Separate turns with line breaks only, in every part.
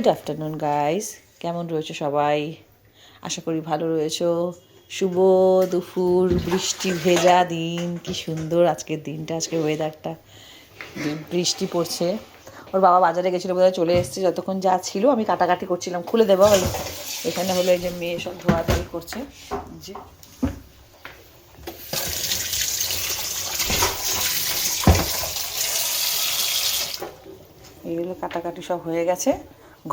Good afternoon guys, কেমন রয়েছে সবাই? আশা করি ভালো রয়েছো। শুভ দুপুর, বৃষ্টি ভেজা দিন। কি সুন্দর আজকের দিনটা, আজকের ওয়েদারটা। বৃষ্টি পড়ছে। ওর বাবা বাজারে গেছিলো, বোধহয় চলে এসছে। যতক্ষণ যা ছিল আমি কাটাকাটি করছিলাম, খুলে দেবো। এখানে হলো এই যে মেয়ে সব ধোয়াধুয়ি করছে। যে এইগুলো কাটাকাটি সব হয়ে গেছে।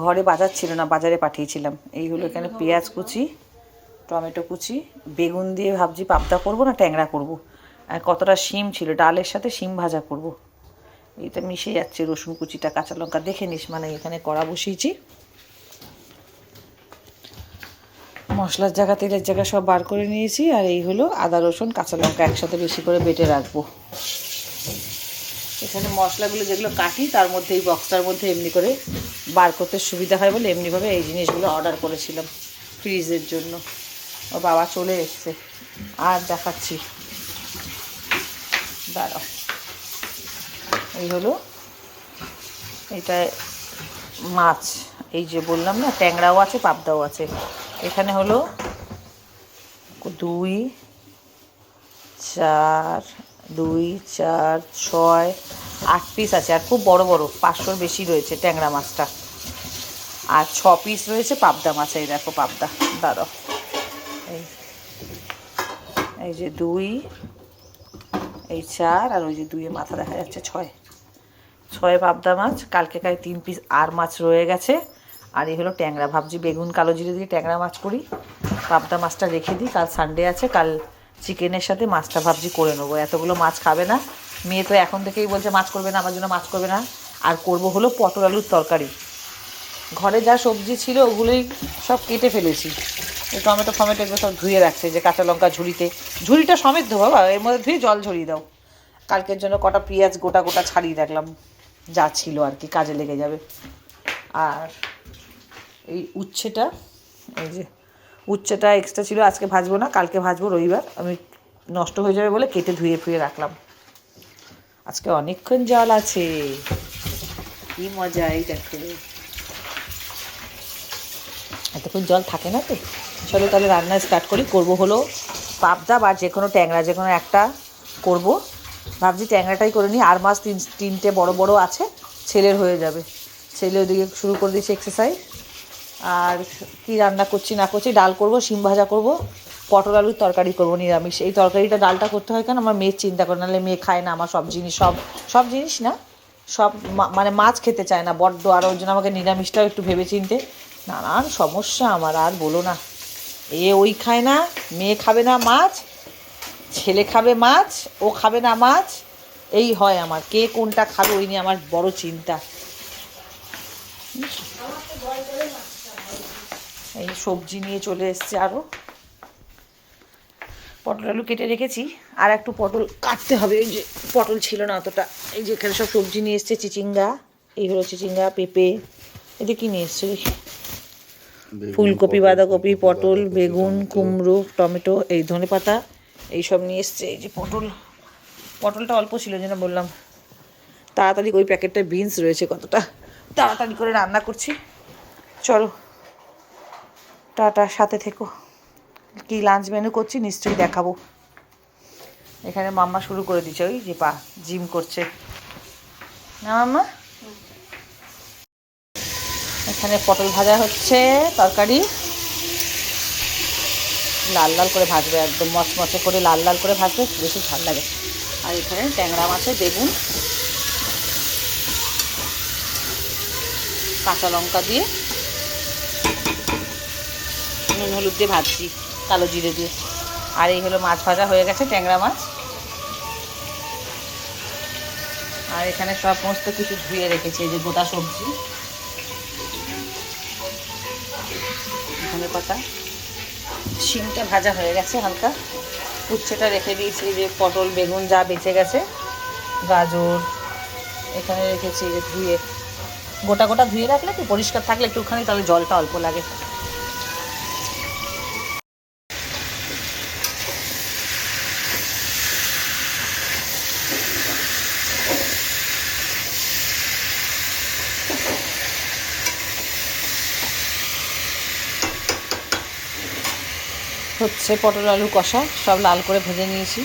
ঘরে বাজার ছিল না, বাজারে পাঠিয়েছিলাম। এই হলো এখানে পেঁয়াজ কুচি, টমেটো কুচি, বেগুন দিয়ে ভাবছি পাবদা করবো না ট্যাংরা করব। আর কতটা শিম ছিল, ডালের সাথে শিম ভাজা করব। এইটা মিশে যাচ্ছে। রসুন কুচিটা, কাঁচা লঙ্কা দেখে নিস, মানে এখানে কড়া বসিয়েছি। মশলার জায়গা, তেলের জায়গা সব বার করে নিয়েছি। আর এই হলো আদা রসুন কাঁচা লঙ্কা একসাথে বেশি করে বেটে রাখবো। এখানে মশলাগুলো যেগুলো কাটি তার মধ্যে এই বক্সটার মধ্যে এমনি করে বার করতে সুবিধা হয় বলে এমনিভাবে এই জিনিসগুলো অর্ডার করেছিলাম ফ্রিজের জন্য। ও বাবা চলে এসছে, আর দেখাচ্ছি, দাঁড়াও। এই হলো, এটা মাছ। এই যে বললাম না, ট্যাংরাও আছে পাবদাও আছে। এখানে হলো 2 4 2 4 6 8 পিস আছে। আর খুব বড় বড়, 500-র বেশি রয়েছে ট্যাংরা মাছটা। আর 6 পিস রয়েছে পাবদা মাছ। এই দেখো পাবদা, দাঁড়াও। এই যে 2, এই 4, আর ওই যে 2 মাথা দেখা যাচ্ছে, 6 পাবদা মাছ। কালকে 3 পিস আর মাছ রয়ে গেছে। আর এই হলো ট্যাংরা। ভাবছি বেগুন কালো জিরে দিয়ে ট্যাংরা মাছ করি, পাবদা মাছটা রেখে দিই। কাল সানডে আছে, কাল চিকেনের সাথে মাছটা ভাবছি করে নেবো। এতগুলো মাছ খাবে না মেয়ে, তো এখন থেকেই বলছে মাছ করবে না, আমার জন্য মাছ করবে না। আর করব হলো পটল আলুর তরকারি। ঘরে যা সবজি ছিল ওগুলোই সব কেটে ফেলেছি। এই টমেটো ফমেটো এগুলো সব ধুয়ে রাখছে, যে কাঁচা লঙ্কা ঝুড়িটা সমেত ধো বাবা, এর মধ্যে ধুয়ে জল ঝরিয়ে দাও। কালকের জন্য কটা পেঁয়াজ গোটা গোটা ছাড়িয়ে রাখলাম, যা ছিল আর কি, কাজে লেগে যাবে। আর এই উচ্ছেটা, এই যে উচ্ছেটা এক্সট্রা ছিল, আজকে ভাজবো না, কালকে ভাজবো, রবিবার। আমি নষ্ট হয়ে যাবে বলে কেটে ধুয়ে ফুয়ে রাখলাম। আজকে অনেকক্ষণ জল আছে, কি মজা। এই দেখো, এতক্ষণ জল থাকে না তো। চলো তাহলে রান্না স্টার্ট করি। করবো হলো পাবদা বা যে কোনো ট্যাংরা, যে কোনো একটা করবো। ভাবছি ট্যাংরাটাই করে নিই। আর মাছ 3টে বড় বড় আছে, ছেলের হয়ে যাবে। ছেলে ওদিকে শুরু করে দিয়েছে এক্সারসাইজ। আর কি রান্না করছি না করছি, ডাল করব, শিম ভাজা করব, পটল আলুর তরকারি করব নিরামিষ। এই তরকারিটা ডালটা করতে হয় কেন, আমার মেয়ের চিন্তা করে, নাহলে মেয়ে খায় না আমার সব জিনিস, সব জিনিস না, সব মানে মাছ খেতে চায় না বড্ড। আর ওর জন্য আমাকে নিরামিষটাও একটু ভেবে চিনতে, নানান সমস্যা আমার, আর বলো না। ওই খায় না, মেয়ে খাবে না মাছ, ছেলে খাবে মাছ, ও খাবে না মাছ। এই হয় আমার, কে কোনটা খাবে ওই নিয়ে আমার বড় চিন্তা। এই সবজি নিয়ে চলে এসছে আরও। পটল আলু কেটে রেখেছি, আর একটু পটল কাটতে হবে। এই যে পটল ছিল না অতটা। এই যে এখানে সব সবজি নিয়ে এসছে, চিচিঙ্গা, এই হলো চিচিঙ্গা, পেঁপে, এটা কি নিয়ে এসছে দেখি, ফুলকপি, বাঁধাকপি, পটল, বেগুন, কুমড়ো, টমেটো, এই ধনেপাতা, এইসব নিয়ে এসছে। এই যে পটলটা অল্প ছিল, যেন বললাম তাড়াতাড়ি। ওই প্যাকেটটা বিনস রয়েছে কতটা, তাড়াতাড়ি করে রান্না করছি। চলো টাটা, সাথে থেকো। কি লাঞ্চ মেনু করছি নিশ্চয়ই দেখাবো। এখানে মাম্মা শুরু করে দিচ্ছে, ওই যে জিম করছে না মাম্মা। এখানে পটল ভাজা হচ্ছে, তরকারি লাল লাল করে ভাজবে, একদম মচমচে করে লাল লাল করে ভাজবে, বেশি ভালো লাগে। আর এখানে ট্যাংরা মাছে বেগুন কাঁচা লঙ্কা দিয়ে নুন হলুদ দিয়ে ভাজছি, কালো জিরে দিয়ে। আর এই হলো মাছ ভাজা হয়ে গেছে, ট্যাংরা মাছ। আর এখানে সমস্ত কিছু ধুয়ে রেখেছি, এই যে গোটা সবজি, ধনে পাতা, শিমটা ভাজা হয়ে গেছে হালকা, উচ্ছেটা রেখে দিয়েছি, যে পটল বেগুন যা বেঁচে গেছে, গাজর এখানে রেখেছি। যে ধুয়ে গোটা গোটা ধুয়ে রাখলে কি পরিষ্কার থাকলে একটুখানি, তাহলে জলটা অল্প লাগে। হচ্ছে পটল আলু কষা, সব লাল করে ভেজে নিয়েছি,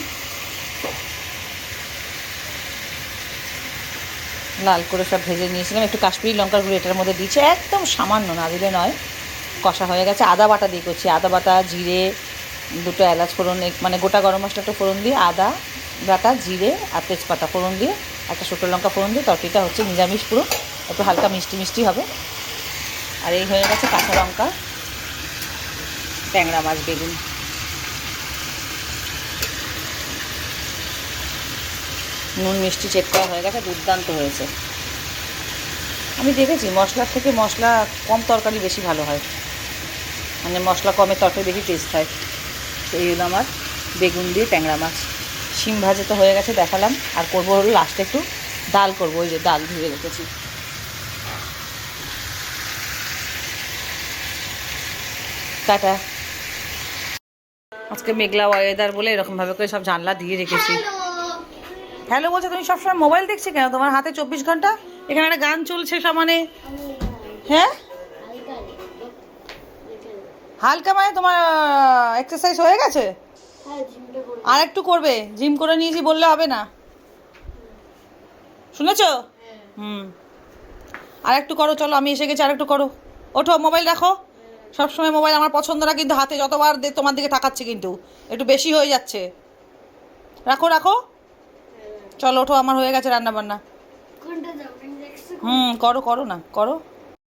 লাল করে সব ভেজে নিয়েছিলাম। একটু কাশ্মীরি লঙ্কার গুঁড়ো এটার মধ্যে দিয়েছি, একদম সামান্য, না দিলে নয়। কষা হয়ে গেছে, আদা বাটা দিয়ে করছি, আদা বাটা, জিরে, দুটো এলাচ ফোড়ন, মানে গোটা গরম মশলা একটু ফোড়ন দিয়ে, আদা বাটা, জিরে আর তেজপাতা ফোড়ন দিয়ে, একটা শুকনো লঙ্কা ফোড়ন দিয়ে তরকারিটা হচ্ছে নিরামিষ পুরো, একটু হালকা মিষ্টি মিষ্টি হবে। আর এই হয়ে গেছে কাঁচা লঙ্কা, ট্যাংরা মাছ, বেগুন। নুন মিষ্টি চেক করা হয়ে গেছে, দুর্দান্ত হয়েছে। আমি দেখেছি মশলার থেকে মশলা কম তরকারি বেশি ভালো হয়, মানে মশলা কমের তরকারি বেশি টেস্ট হয়। তো এই হলো আমার বেগুন দিয়ে ট্যাংরা মাছ। শিম ভাজা তো হয়ে গেছে, দেখালাম। আর করবো হলো লাস্টে একটু ডাল করবো, ওই যে ডাল ধুয়ে রেখেছি। টাটা। আজকে মেঘলা ওয়েদার বলে এরকমভাবে করে সব জানলা দিয়ে রেখেছি। হ্যালো বলছো, তুমি সবসময় মোবাইল দেখছি কেন? তোমার হাতে 24 ঘন্টা, এখানে একটা গান চলছে সমানে। হ্যাঁ, হালকা মানে তোমার এক্সারসাইজ হয়ে গেছে? আর একটু করবে, জিম করে নিয়েছি বললে হবে না, শুনেছো? আর একটু করো, চলো আমি এসে গেছি, আর একটু করো। ওঠো, মোবাইল রাখো। সবসময় মোবাইল আমার পছন্দ না, কিন্তু হাতে যতবার তোমার দিকে তাকাচ্ছি, কিন্তু একটু বেশি হয়ে যাচ্ছে। রাখো রাখো, চলো ওঠো, আমার হয়ে গেছে রান্না বান্না। করো করো না, করো।